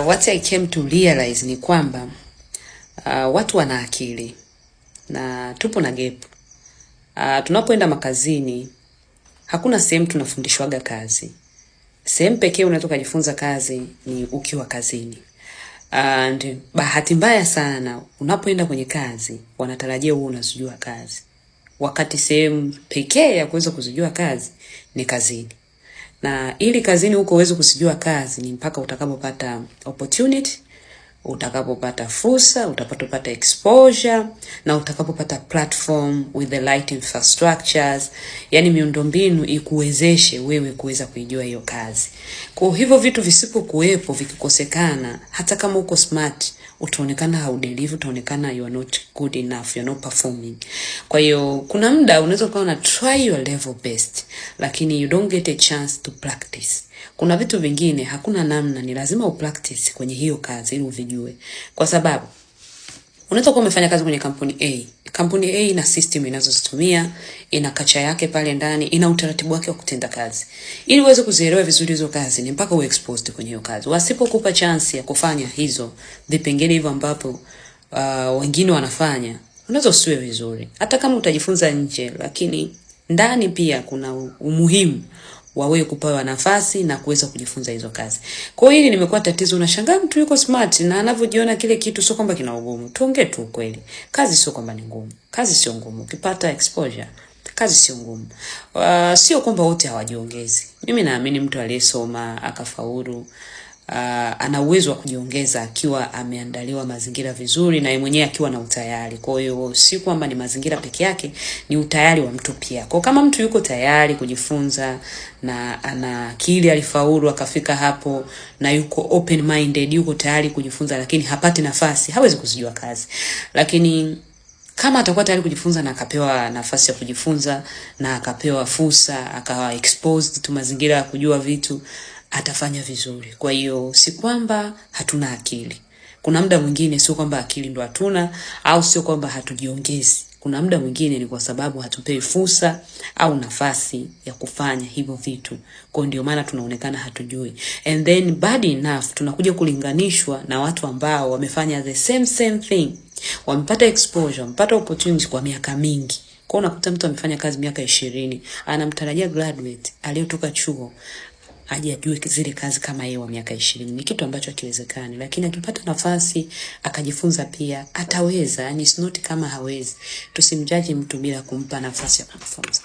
What I came to realize ni kwamba watu wana akili na tupo na gap. Tunapoenda makazini hakuna sehemu tunafundishwaga kazi. Sehemu pekee unaweza kujifunza kazi ni ukiwa kazini. And bahati mbaya sana unapoenda kwenye kazi wanatarajia wewe unazijua kazi. Wakati sehemu pekee ya kuweza kuzijua kazi ni kazini. Na ili kazini huko uweze kuzijua kazi ni mpaka utakapopata opportunity, utakapopata fursa, utakapopata exposure na utakapopata platform with the right infrastructures, yani miundombinu ikuwezeshe wewe kuweza kuijua hiyo kazi. Kwa hivyo vitu visipokuwepo, vikikosekana, hata kama uko smart, utaonekana haudeliver, utaonekana you are not good enough, you are not performing. Kwa hiyo kuna muda unaweza kuwa na try your level best, lakini you don't get a chance to practice. Kuna vitu vingine hakuna namna, ni lazima upractice kwenye hiyo kazi ili uvijue. Kwa sababu unaweza kuwa umefanya kazi kwenye kampuni A. Kampuni A ina system inazozitumia, ina culture yake pale ndani, ina utaratibu wake wa kutenda kazi. Ili uweze kuzielewa vizuri hizo kazi ni mpaka uwe exposed kwenye hiyo kazi. Wasipokupa chance ya kufanya hizo vipengele hivyo ambapo wengine wanafanya, unaweza usiwe vizuri. Hata kama utajifunza nje, lakini ndani pia kuna umuhimu wa wewe kupewa nafasi na kuweza kujifunza hizo kazi. Kwa hiyo hili nimekuwa tatizo, unashangaa mtu yuko smart na anavyojiona kile kitu sio kwamba kina ugumu. Tuongee tu kweli. Kazi sio kwamba ni ngumu. Kazi sio ngumu. Ukipata exposure, kazi sio ngumu. Sio kwamba wote hawajiongezi. Mimi naamini mtu aliyesoma akafaulu ana uwezo wa kujiongeza akiwa ameandaliwa mazingira vizuri na yeye mwenyewe akiwa na utayari. Kwa hiyo si kwamba ni mazingira peke yake, ni utayari wa mtu pia. Kwa kama mtu yuko tayari kujifunza na ana akili, alifaulu akafika hapo na yuko open minded, yuko tayari kujifunza lakini hapati nafasi, hawezi kuzijua kazi. Lakini kama atakuwa tayari kujifunza na akapewa nafasi ya kujifunza na akapewa fursa, akawa exposed to mazingira ya kujua vitu, atafanya vizuri. Kwa hiyo si kwamba hatuna akili. Kuna muda mwingine sio kwamba akili ndo hatuna au sio kwamba hatujiongezi. Kuna muda mwingine ni kwa sababu hatupewi fursa au nafasi ya kufanya hivyo vitu. Kwa ndio maana tunaonekana hatujui. And then bad enough tunakuja kulinganishwa na watu ambao wamefanya the same thing. Wamepata exposure, wamepata opportunity kwa miaka mingi. Kwa unakuta mtu amefanya kazi miaka 20, anamtarajia graduate aliyotoka chuo aje ajue zile kazi kama yeye wa miaka 20. Ni kitu ambacho hakiwezekani, lakini akipata nafasi akajifunza pia ataweza. Yani it's not kama hawezi. Tusimjudge mtu bila kumpa nafasi ya kujifunza.